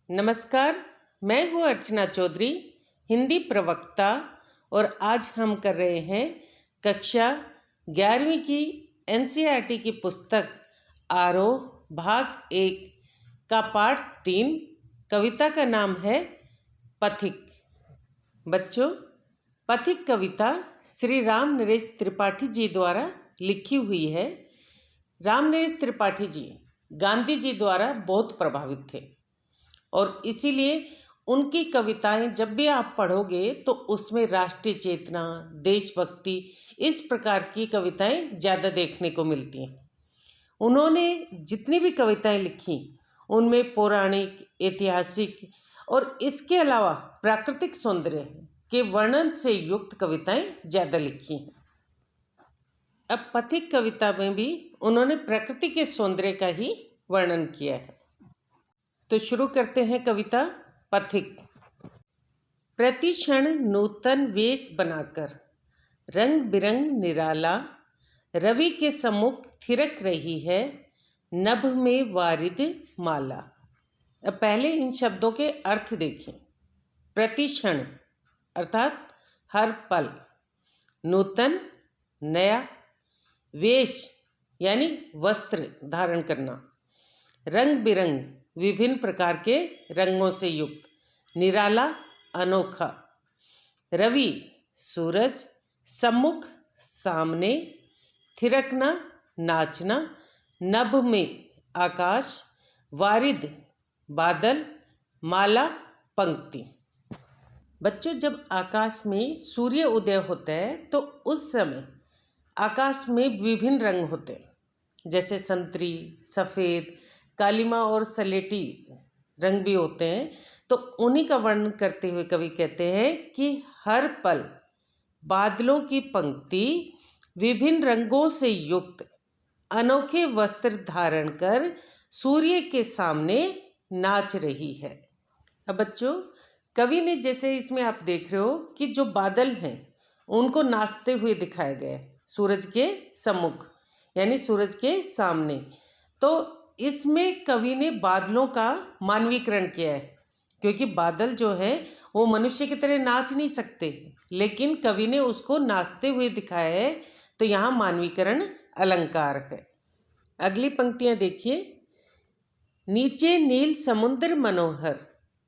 नमस्कार, मैं हूँ अर्चना चौधरी, हिंदी प्रवक्ता। और आज हम कर रहे हैं कक्षा 11वीं की एनसीईआरटी की पुस्तक आरोह भाग 1 का पाठ 3। कविता का नाम है पथिक। बच्चों, पथिक कविता श्री राम नरेश त्रिपाठी जी द्वारा लिखी हुई है। राम नरेश त्रिपाठी जी गांधी जी द्वारा बहुत प्रभावित थे और इसीलिए उनकी कविताएं जब भी आप पढ़ोगे तो उसमें राष्ट्रीय चेतना, देशभक्ति, इस प्रकार की कविताएं ज़्यादा देखने को मिलती हैं। उन्होंने जितनी भी कविताएं लिखी उनमें पौराणिक, ऐतिहासिक और इसके अलावा प्राकृतिक सौंदर्य के वर्णन से युक्त कविताएं ज़्यादा लिखी हैं। अब पथिक कविता में भी उन्होंने प्रकृति के सौंदर्य का ही वर्णन किया है। तो शुरू करते हैं कविता पथिक। प्रति क्षण नूतन वेश बनाकर रंग बिरंग निराला रवि के सम्मुख थिरक रही है नभ में वारिद माला। अब पहले इन शब्दों के अर्थ देखें। प्रति क्षण अर्थात हर पल, नूतन नया, वेश यानी वस्त्र धारण करना, रंग बिरंग विभिन्न प्रकार के रंगों से युक्त, निराला अनोखा, रवि सूरज, सम्मुख सामने, थिरकना नाचना, नभ में आकाश, वारिद बादल, माला पंक्ति। बच्चों, जब आकाश में सूर्य उदय होता है तो उस समय आकाश में विभिन्न रंग होते हैं, जैसे संतरी, सफ़ेद, कालीमा और सलेटी रंग भी होते हैं। तो उन्हीं का वर्णन करते हुए कवि कहते हैं कि हर पल बादलों की पंक्ति विभिन्न रंगों से युक्त अनोखे वस्त्र धारण कर सूर्य के सामने नाच रही है। अब बच्चों, कवि ने जैसे इसमें आप देख रहे हो कि जो बादल हैं उनको नाचते हुए दिखाया गया है सूरज के सम्मुख यानी सूरज के सामने। तो इसमें कवि ने बादलों का मानवीकरण किया है, क्योंकि बादल जो है वो मनुष्य की तरह नाच नहीं सकते, लेकिन कवि ने उसको नाचते हुए दिखाया है। तो यहाँ मानवीकरण अलंकार है। अगली पंक्तियाँ देखिए। नीचे नील समुद्र मनोहर,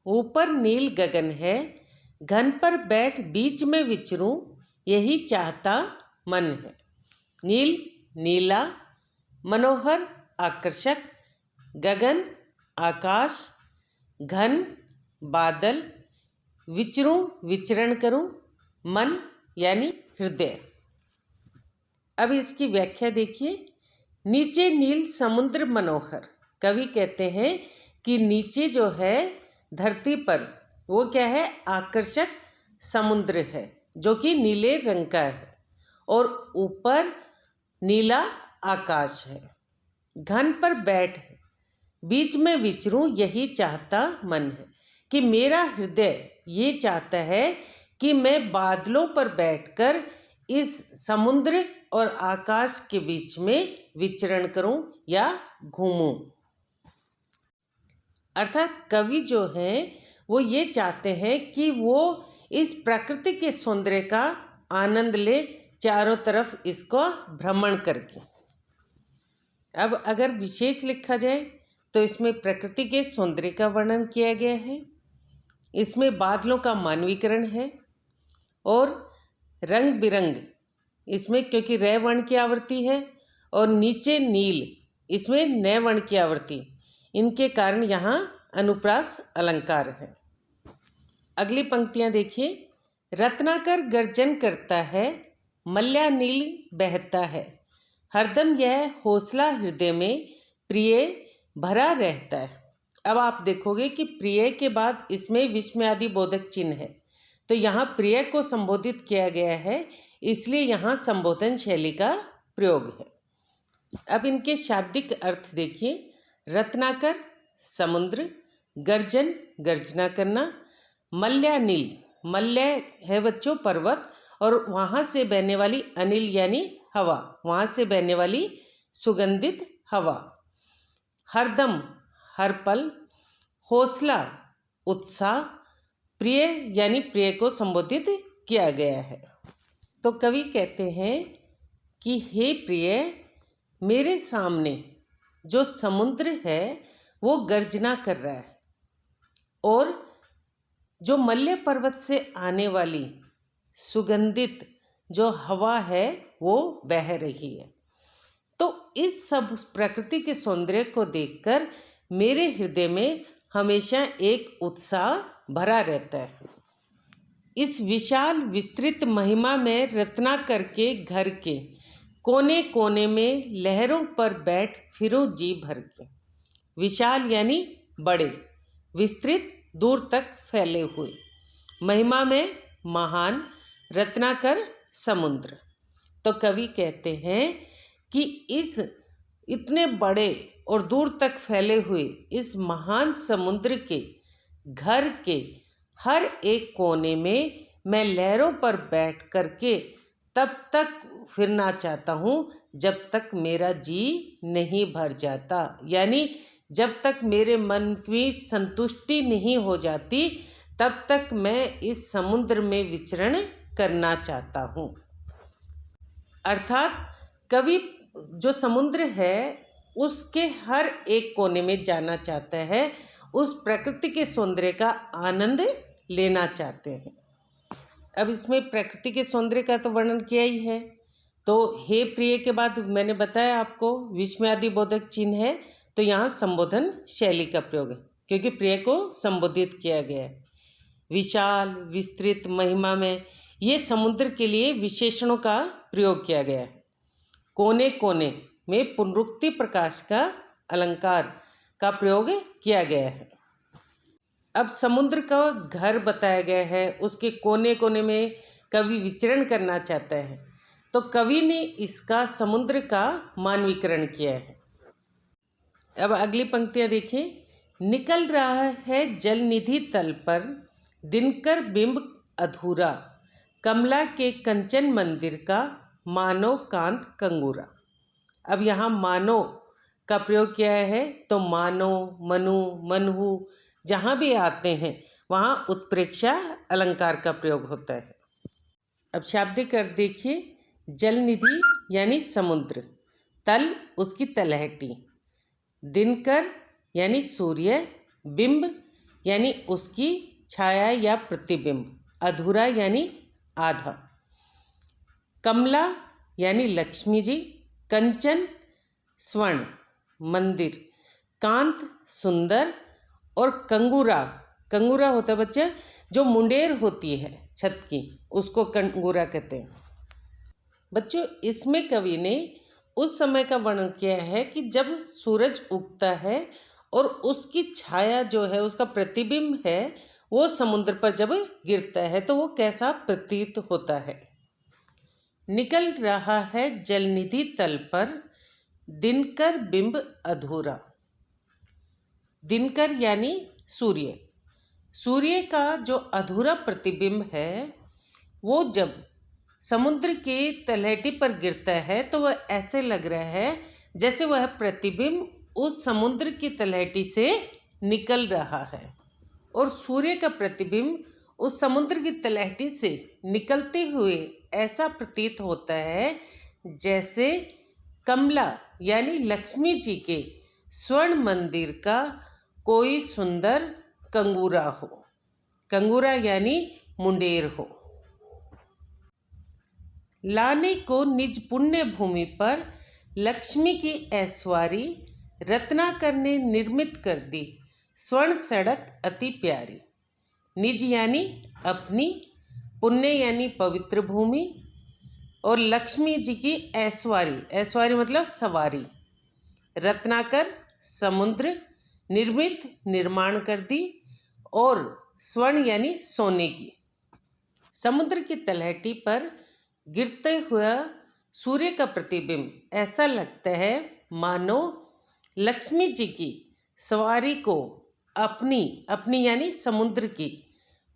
ऊपर नील गगन है, घन पर बैठ बीच में विचरूं, यही चाहता मन है। नील नीला, मनोहर आकर्षक, गगन आकाश, घन बादल, विचरूं विचरण करूं, मन यानी हृदय। अब इसकी व्याख्या देखिए। नीचे नील समुद्र मनोहर, कवि कहते हैं कि नीचे जो है धरती पर वो क्या है, आकर्षक समुद्र है जो कि नीले रंग का है, और ऊपर नीला आकाश है, घन पर बैठ है, बीच में विचरूं, यही चाहता मन है। कि मेरा हृदय ये चाहता है कि मैं बादलों पर बैठकर इस समुद्र और आकाश के बीच में विचरण करूं या घूमूं। अर्थात कवि जो हैं वो ये चाहते हैं कि वो इस प्रकृति के सौंदर्य का आनंद ले, चारों तरफ इसको भ्रमण करके। अब अगर विशेष लिखा जाए तो इसमें प्रकृति के सौंदर्य का वर्णन किया गया है, इसमें बादलों का मानवीकरण है, और रंग बिरंग इसमें, क्योंकि रै वर्ण की आवृत्ति है, और नीचे नील इसमें नय वर्ण की आवृत्ति, इनके कारण यहाँ अनुप्रास अलंकार है। अगली पंक्तियाँ देखिए। रत्नाकर गर्जन करता है, मल्या नील बहता है, हरदम यह हौसला हृदय में प्रिय भरा रहता है। अब आप देखोगे कि प्रिय के बाद इसमें विस्मयादि बोधक चिन्ह है, तो यहाँ प्रिय को संबोधित किया गया है, इसलिए यहाँ संबोधन शैली का प्रयोग है। अब इनके शाब्दिक अर्थ देखिए। रत्नाकर समुद्र, गर्जन गर्जना करना, मल्या नील, मल्य है बच्चों पर्वत, और वहाँ से बहने वाली अनिल यानी हवा, वहाँ से बहने वाली सुगंधित हवा, हरदम हर पल, हौसला उत्साह, प्रिय यानी प्रिय को संबोधित किया गया है। तो कवि कहते हैं कि हे प्रिय, मेरे सामने जो समुद्र है वो गर्जना कर रहा है और जो मल्य पर्वत से आने वाली सुगंधित जो हवा है वो बह रही है। तो इस सब प्रकृति के सौंदर्य को देखकर मेरे हृदय में हमेशा एक उत्साह भरा रहता है। इस विशाल विस्तृत महिमा में रत्नाकर के घर के कोने कोने में लहरों पर बैठ फिरो जी भर के। विशाल यानी बड़े, विस्तृत दूर तक फैले हुए, महिमा में महान, रत्नाकर समुद्र। तो कवि कहते हैं कि इस इतने बड़े और दूर तक फैले हुए इस महान समुद्र के घर के हर एक कोने में मैं लहरों पर बैठ कर के तब तक फिरना चाहता हूँ जब तक मेरा जी नहीं भर जाता, यानी जब तक मेरे मन की संतुष्टि नहीं हो जाती तब तक मैं इस समुद्र में विचरण करना चाहता हूँ। अर्थात कवि जो समुद्र है उसके हर एक कोने में जाना चाहता है, उस प्रकृति के सौंदर्य का आनंद लेना चाहते हैं। अब इसमें प्रकृति के सौंदर्य का तो वर्णन किया ही है। तो हे प्रिय के बाद मैंने बताया आपको विस्मयादि बोधक चिन्ह है, तो यहाँ संबोधन शैली का प्रयोग है क्योंकि प्रिय को संबोधित किया गया है। विशाल विस्तृत महिमा में ये समुद्र के लिए विशेषणों का प्रयोग किया गया है। कोने कोने में पुनरुक्ति प्रकाश का अलंकार का प्रयोग किया गया है। अब समुद्र का घर बताया गया है, उसके कोने कोने में कवि विचरण करना चाहता है, तो कवि ने इसका समुद्र का मानवीकरण किया है। अब अगली पंक्तियां देखिए। निकल रहा है जल निधि तल पर दिनकर बिंब अधूरा, कमला के कंचन मंदिर का मानो कांत कंगूरा। अब यहाँ मानो का प्रयोग किया है, तो मानो, मनु, मनहु जहाँ भी आते हैं वहाँ उत्प्रेक्षा अलंकार का प्रयोग होता है। अब शाब्दिक अर्थ देखिए। जल निधि यानी समुद्र, तल उसकी तलहटी, दिनकर यानी सूर्य, बिंब यानी उसकी छाया या प्रतिबिंब, अधूरा यानी आधा, कमला यानी लक्ष्मी जी, कंचन स्वर्ण मंदिर, कांत सुंदर, और कंगूरा, कंगूरा होता है बच्चा जो मुंडेर होती है छत की, उसको कंगूरा कहते हैं। बच्चों इसमें कवि ने उस समय का वर्णन किया है कि जब सूरज उगता है और उसकी छाया जो है, उसका प्रतिबिंब है, वो समुद्र पर जब गिरता है तो वो कैसा प्रतीत होता है। निकल रहा है जलनिधि तल पर दिनकर बिंब अधूरा। दिनकर यानी सूर्य, सूर्य का जो अधूरा प्रतिबिंब है वो जब समुद्र के तलहटी पर गिरता है तो वह ऐसे लग रहा है जैसे वह प्रतिबिंब उस समुद्र की तलहटी से निकल रहा है, और सूर्य का प्रतिबिंब उस समुद्र की तलहटी से निकलते हुए ऐसा प्रतीत होता है जैसे कमला यानी लक्ष्मी जी के स्वर्ण मंदिर का कोई सुंदर कंगूरा हो। कंगूरा यानी मुंडेर हो। लाने को निज पुण्य भूमि पर लक्ष्मी की ऐश्वारी, रत्नाकर ने निर्मित कर दी स्वर्ण सड़क अति प्यारी। निज यानी अपनी, पुण्य यानी पवित्र भूमि, और लक्ष्मी जी की ऐश्वारी, ऐश्वारी मतलब सवारी, रत्नाकर समुद्र निर्मित निर्माण कर दी, और स्वर्ण यानी सोने की। समुद्र की तलहटी पर गिरते हुआ सूर्य का प्रतिबिंब ऐसा लगता है मानो लक्ष्मी जी की सवारी को अपनी यानी समुद्र की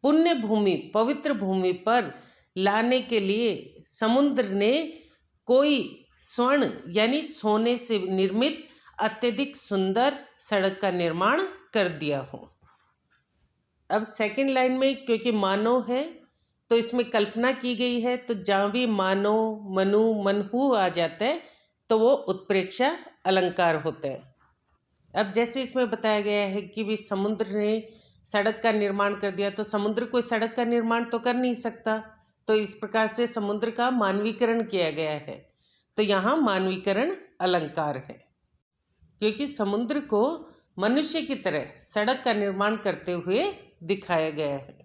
पुण्य भूमि, पवित्र भूमि पर लाने के लिए समुद्र ने कोई स्वर्ण यानी सोने से निर्मित अत्यधिक सुंदर सड़क का निर्माण कर दिया हो। अब सेकंड लाइन में क्योंकि मानो है तो इसमें कल्पना की गई है, तो जहाँ भी मानो, मनु, मनहु आ जाता है तो वो उत्प्रेक्षा अलंकार होता है। अब जैसे इसमें बताया गया है कि भी समुद्र ने सड़क का निर्माण कर दिया, तो समुद्र कोई सड़क का निर्माण तो कर नहीं सकता, तो इस प्रकार से समुद्र का मानवीकरण किया गया है। तो यहाँ मानवीकरण अलंकार है, क्योंकि समुद्र को मनुष्य की तरह सड़क का निर्माण करते हुए दिखाया गया है।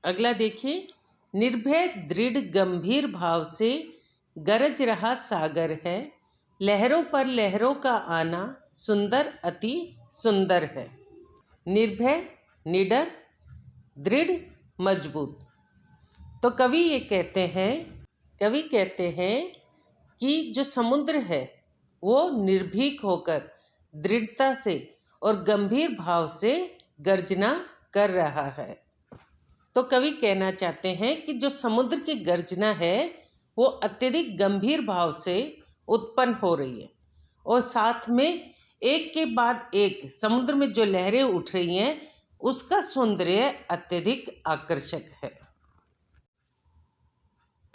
अगला देखिए, निर्भय दृढ़ गंभीर भाव से गरज रहा सागर है, लहरों पर लहरों का आना सुंदर अति सुंदर है। निर्भय, निडर, दृढ़, मजबूत। तो कवि ये कहते हैं कि जो समुद्र है वो निर्भीक होकर दृढ़ता से और गंभीर भाव से गर्जना कर रहा है। तो कवि कहना चाहते हैं कि जो समुद्र की गर्जना है वो अत्यधिक गंभीर भाव से उत्पन्न हो रही है, और साथ में एक के बाद एक समुद्र में जो लहरें उठ रही हैं उसका सौंदर्य अत्यधिक आकर्षक है।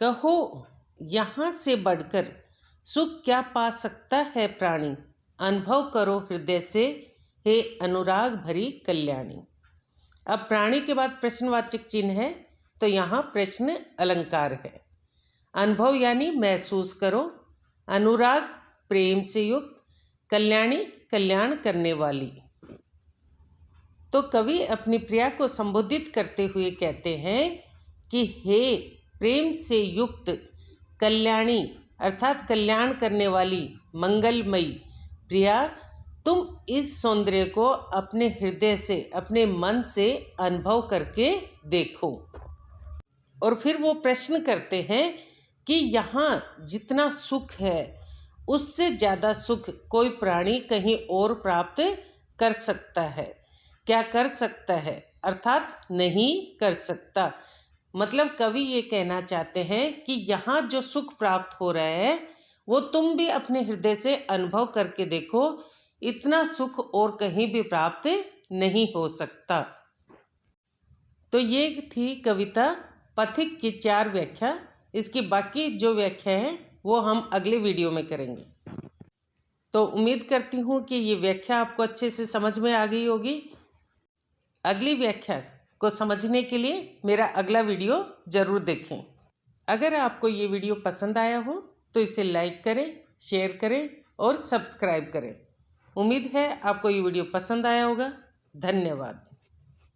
कहो यहाँ से बढ़कर सुख क्या पा सकता है प्राणी, अनुभव करो हृदय से हे अनुराग भरी कल्याणी। अब प्राणी के बाद प्रश्नवाचक चिन्ह है, तो यहाँ प्रश्न अलंकार है। अनुभव यानी महसूस करो, अनुराग प्रेम से युक्त, कल्याणी कल्याण करने वाली। तो कवि अपनी प्रिया को संबोधित करते हुए कहते हैं कि हे प्रेम से युक्त कल्याणी अर्थात कल्याण करने वाली मंगलमयी प्रिया, तुम इस सौंदर्य को अपने हृदय से, अपने मन से अनुभव करके देखो। और फिर वो प्रश्न करते हैं कि यहाँ जितना सुख है उससे ज़्यादा सुख कोई प्राणी कहीं और प्राप्त कर सकता है? क्या कर सकता है? अर्थात नहीं कर सकता। मतलब कवि ये कहना चाहते हैं कि यहाँ जो सुख प्राप्त हो रहा है वो तुम भी अपने हृदय से अनुभव करके देखो, इतना सुख और कहीं भी प्राप्त नहीं हो सकता। तो ये थी कविता पथिक की 4 व्याख्या। इसकी बाकी जो व्याख्या है वो हम अगले वीडियो में करेंगे। तो उम्मीद करती हूँ कि ये व्याख्या आपको अच्छे से समझ में आ गई होगी। अगली व्याख्या को समझने के लिए मेरा अगला वीडियो ज़रूर देखें। अगर आपको ये वीडियो पसंद आया हो तो इसे लाइक करें, शेयर करें और सब्सक्राइब करें। उम्मीद है आपको ये वीडियो पसंद आया होगा। धन्यवाद।